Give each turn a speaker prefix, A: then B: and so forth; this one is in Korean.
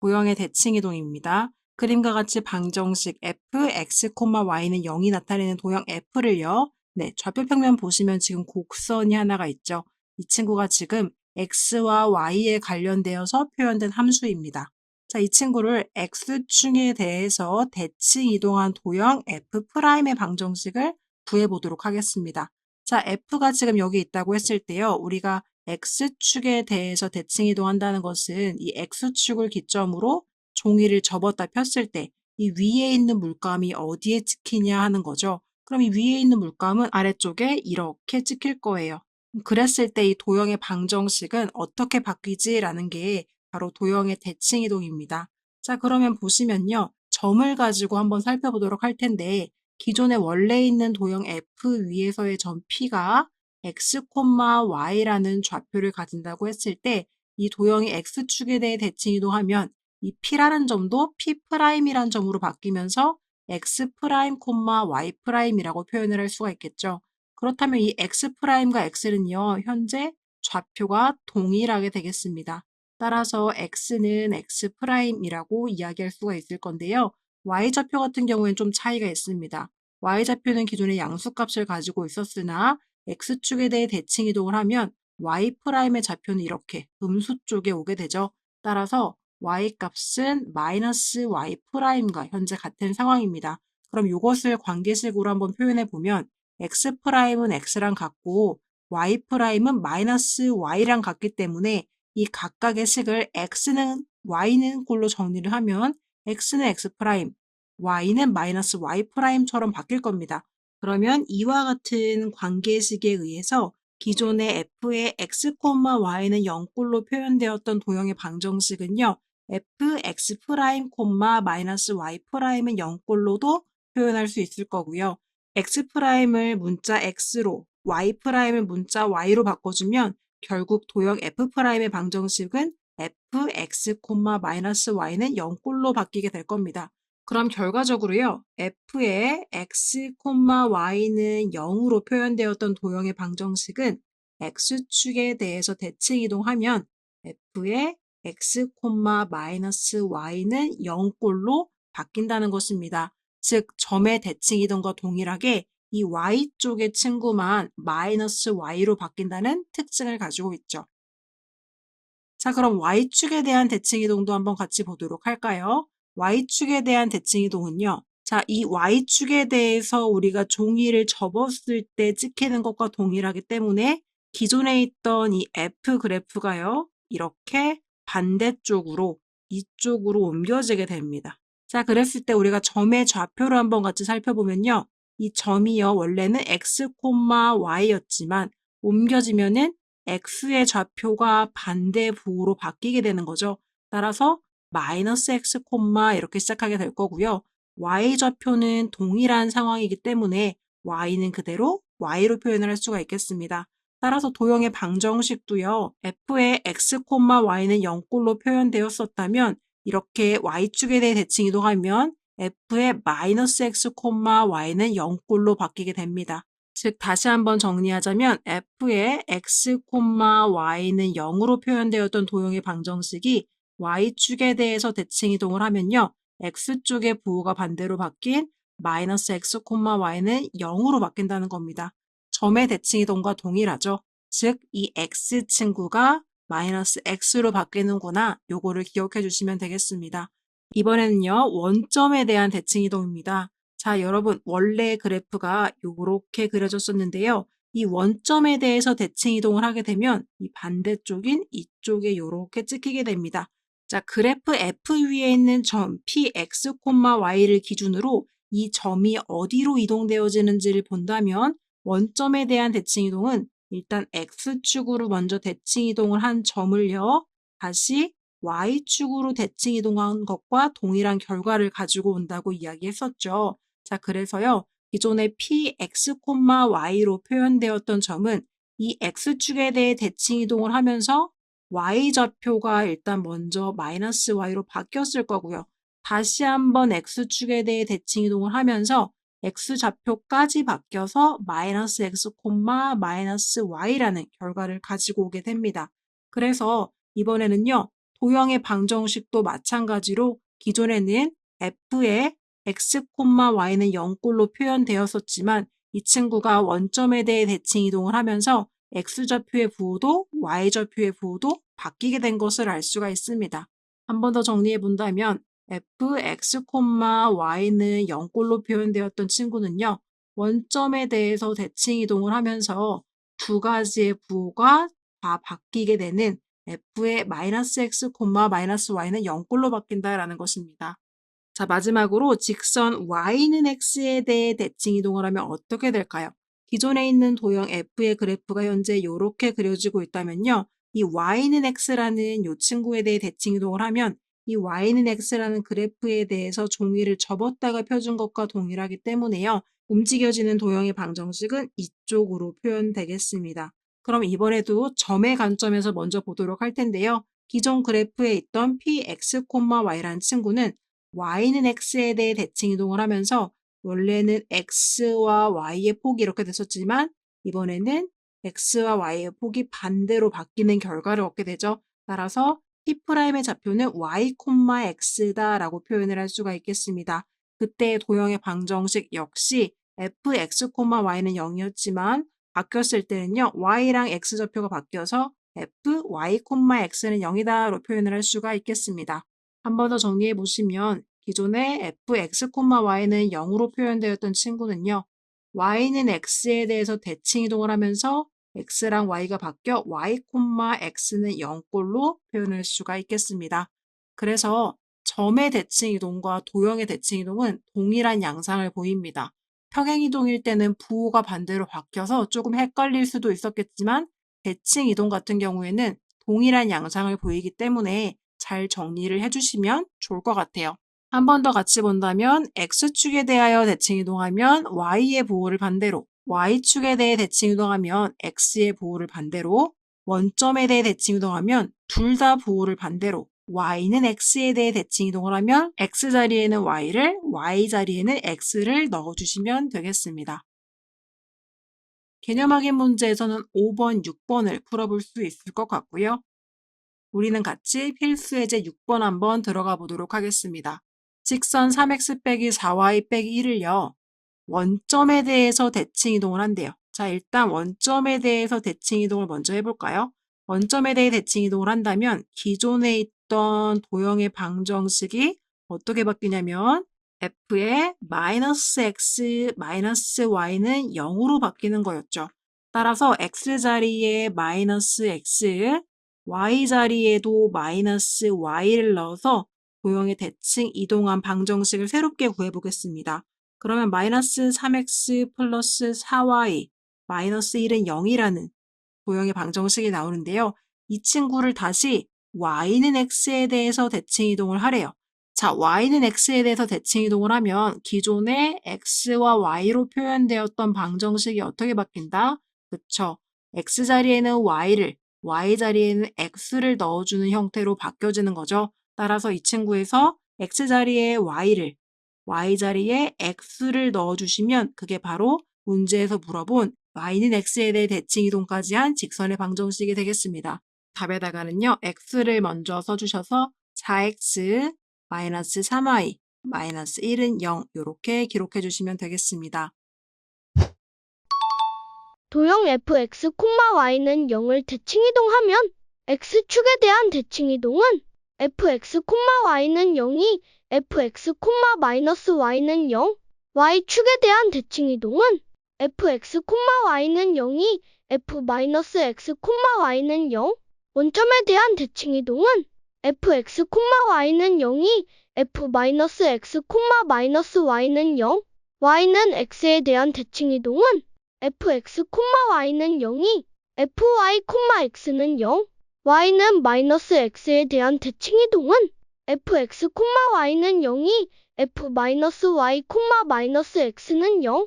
A: 도형의 대칭 이동입니다. 그림과 같이 방정식 f, x, y는 0이 나타내는 도형 f를요. 네, 좌표 평면 보시면 지금 곡선이 하나가 있죠. 이 친구가 지금 x와 y에 관련되어서 표현된 함수입니다. 자, 이 친구를 x축에 대해서 대칭 이동한 도형 f'의 방정식을 구해보도록 하겠습니다. 자, f가 지금 여기 있다고 했을 때요. 우리가 x축에 대해서 대칭 이동한다는 것은 이 x축을 기점으로 종이를 접었다 폈을 때 이 위에 있는 물감이 어디에 찍히냐 하는 거죠. 그럼 이 위에 있는 물감은 아래쪽에 이렇게 찍힐 거예요. 그랬을 때 이 도형의 방정식은 어떻게 바뀌지라는 게 바로 도형의 대칭 이동입니다. 자, 그러면 보시면요. 점을 가지고 한번 살펴보도록 할 텐데 기존에 원래 있는 도형 F 위에서의 점 P가 x, y라는 좌표를 가진다고 했을 때 이 도형이 x축에 대해 대칭 이동하면 이 P라는 점도 P'이란 점으로 바뀌면서 x', y'이라고 표현을 할 수가 있겠죠. 그렇다면 이 x'과 x는요, 현재 좌표가 동일하게 되겠습니다. 따라서 x는 x'이라고 이야기할 수가 있을 건데요. y좌표 같은 경우에는 좀 차이가 있습니다. y좌표는 기존의 양수값을 가지고 있었으나 x축에 대해 대칭 이동을 하면 y'의 좌표는 이렇게 음수 쪽에 오게 되죠. 따라서 y값은 -y'과 현재 같은 상황입니다. 그럼 이것을 관계식으로 한번 표현해 보면 x'은 x랑 같고 y'은 -y랑 같기 때문에 이 각각의 식을 x는 y는 꼴로 정리를 하면 x는 x', y는 -y'처럼 바뀔 겁니다. 그러면 이와 같은 관계식에 의해서 기존의 f의 x, y는 0꼴로 표현되었던 도형의 방정식은요. fx', -y'은 0꼴로도 표현할 수 있을 거고요. x'을 문자 x로, y'을 문자 y로 바꿔주면 결국 도형 f'의 방정식은 fx, -y는 0꼴로 바뀌게 될 겁니다. 그럼 결과적으로요. f의 x, y는 0으로 표현되었던 도형의 방정식은 x축에 대해서 대칭 이동하면 f의 x, y는 0꼴로 바뀐다는 것입니다. 즉, 점의 대칭 이동과 동일하게 이 y쪽의 친구만 -y로 바뀐다는 특징을 가지고 있죠. 자, 그럼 y축에 대한 대칭 이동도 한번 같이 보도록 할까요? y축에 대한 대칭 이동은요. 자, 이 y축에 대해서 우리가 종이를 접었을 때 찍히는 것과 동일하기 때문에 기존에 있던 이 f 그래프가요. 이렇게 반대쪽으로 이쪽으로 옮겨지게 됩니다. 자, 그랬을 때 우리가 점의 좌표를 한번 같이 살펴보면요. 이 점이요. 원래는 x, y였지만 옮겨지면은 x의 좌표가 반대부호로 바뀌게 되는 거죠. 따라서 -x, 이렇게 시작하게 될 거고요. y 좌표는 동일한 상황이기 때문에 y는 그대로 y로 표현을 할 수가 있겠습니다. 따라서 도형의 방정식도요. f의 x, y는 0꼴로 표현되었었다면 이렇게 y축에 대해 대칭 이동하면 f의 -x, y는 0꼴로 바뀌게 됩니다. 즉 다시 한번 정리하자면 f의 x, y는 0으로 표현되었던 도형의 방정식이 y축에 대해서 대칭 이동을 하면요. x쪽의 부호가 반대로 바뀐 -x, y는 0으로 바뀐다는 겁니다. 점의 대칭 이동과 동일하죠. 즉 이 x 친구가 -x로 바뀌는구나. 요거를 기억해 주시면 되겠습니다. 이번에는요. 원점에 대한 대칭 이동입니다. 자, 여러분 원래 그래프가 요렇게 그려졌었는데요. 이 원점에 대해서 대칭 이동을 하게 되면 이 반대쪽인 이쪽에 요렇게 찍히게 됩니다. 자, 그래프 F 위에 있는 점 Px, Y를 기준으로 이 점이 어디로 이동되어지는지를 본다면 원점에 대한 대칭 이동은 일단 X축으로 먼저 대칭 이동을 한 점을요. 다시 Y축으로 대칭 이동한 것과 동일한 결과를 가지고 온다고 이야기했었죠. 자, 그래서요. 기존의 Px, Y로 표현되었던 점은 이 X축에 대해 대칭 이동을 하면서 Y좌표가 일단 먼저 -Y로 바뀌었을 거고요. 다시 한번 X축에 대해 대칭 이동을 하면서 X좌표까지 바뀌어서 -x, -y라는 결과를 가지고 오게 됩니다. 그래서 이번에는요. 도형의 방정식도 마찬가지로 기존에는 f의 x, y는 0꼴로 표현되었었지만 이 친구가 원점에 대해 대칭 이동을 하면서 x좌표의 부호도 y좌표의 부호도 바뀌게 된 것을 알 수가 있습니다. 한 번 더 정리해 본다면 f, x, y는 0꼴로 표현되었던 친구는요. 원점에 대해서 대칭 이동을 하면서 두 가지의 부호가 다 바뀌게 되는 f의 -x, -y는 0꼴로 바뀐다라는 것입니다. 자, 마지막으로 직선 y는 x에 대해 대칭 이동을 하면 어떻게 될까요? 기존에 있는 도형 f의 그래프가 현재 이렇게 그려지고 있다면요. 이 y는 x라는 이 친구에 대해 대칭 이동을 하면 이 y는 x라는 그래프에 대해서 종이를 접었다가 펴준 것과 동일하기 때문에요. 움직여지는 도형의 방정식은 이쪽으로 표현되겠습니다. 그럼 이번에도 점의 관점에서 먼저 보도록 할 텐데요. 기존 그래프에 있던 px, y라는 친구는 y는 x에 대해 대칭 이동을 하면서 원래는 x와 y의 폭이 이렇게 됐었지만 이번에는 x와 y의 폭이 반대로 바뀌는 결과를 얻게 되죠. 따라서 P'의 좌표는 y, x다라고 표현을 할 수가 있겠습니다. 그때 도형의 방정식 역시 fx, y는 0이었지만 바뀌었을 때는요. y랑 x좌표가 바뀌어서 f, y, x는 0이다로 표현을 할 수가 있겠습니다. 한 번 더 정리해 보시면 기존의 fx, y는 0으로 표현되었던 친구는요. y는 x에 대해서 대칭 이동을 하면서 x랑 y가 바뀌어 y, x는 0꼴로 표현할 수가 있겠습니다. 그래서 점의 대칭 이동과 도형의 대칭 이동은 동일한 양상을 보입니다. 평행 이동일 때는 부호가 반대로 바뀌어서 조금 헷갈릴 수도 있었겠지만 대칭 이동 같은 경우에는 동일한 양상을 보이기 때문에 잘 정리를 해주시면 좋을 것 같아요. 한 번 더 같이 본다면 x축에 대하여 대칭 이동하면 y의 부호를 반대로, y축에 대해 대칭 이동하면 x의 부호를 반대로, 원점에 대해 대칭 이동하면 둘 다 부호를 반대로, y는 x에 대해 대칭 이동을 하면 x 자리에는 y를, y 자리에는 x를 넣어주시면 되겠습니다. 개념 확인 문제에서는 5번, 6번을 풀어볼 수 있을 것 같고요. 우리는 같이 필수 예제 6번 한번 들어가 보도록 하겠습니다. 직선 3x 빼기 4y 빼기 1을요. 원점에 대해서 대칭 이동을 한대요. 자, 일단 원점에 대해서 대칭 이동을 먼저 해볼까요? 원점에 대해 대칭 이동을 한다면 기존에 있던 도형의 방정식이 어떻게 바뀌냐면 f의 -x, -y는 0으로 바뀌는 거였죠. 따라서 x 자리에 -x, y 자리에도 -y를 넣어서 도형의 대칭 이동한 방정식을 새롭게 구해보겠습니다. 그러면 -3x 플러스 4y -1은 0이라는 도형의 방정식이 나오는데요. 이 친구를 다시 y는 x에 대해서 대칭 이동을 하래요. 자, y는 x에 대해서 대칭 이동을 하면 기존의 x와 y로 표현되었던 방정식이 어떻게 바뀐다? 그쵸. x 자리에는 y를, y 자리에는 x를 넣어주는 형태로 바뀌어지는 거죠. 따라서 이 친구에서 x 자리에 y를, y 자리에 x를 넣어주시면 그게 바로 문제에서 물어본 y는 x에 대해 대칭 이동까지 한 직선의 방정식이 되겠습니다. 답에다가는요. x를 먼저 써주셔서 4x, -3y, -1은 0 이렇게 기록해 주시면 되겠습니다.
B: 도형 fx, y는 0을 대칭 이동하면 x축에 대한 대칭 이동은 fx, y는 0이 fx, y는 0, y축에 대한 대칭 이동은 fx, y는 0이 f-x, y는 0, 원점에 대한 대칭 이동은 fx, y는 0이 f-x, y는 0, y는 x에 대한 대칭 이동은 fx, y는 0이 fy, x는 0, y는 -x에 대한 대칭 이동은 fx, y는 0이 f-y, x는 0,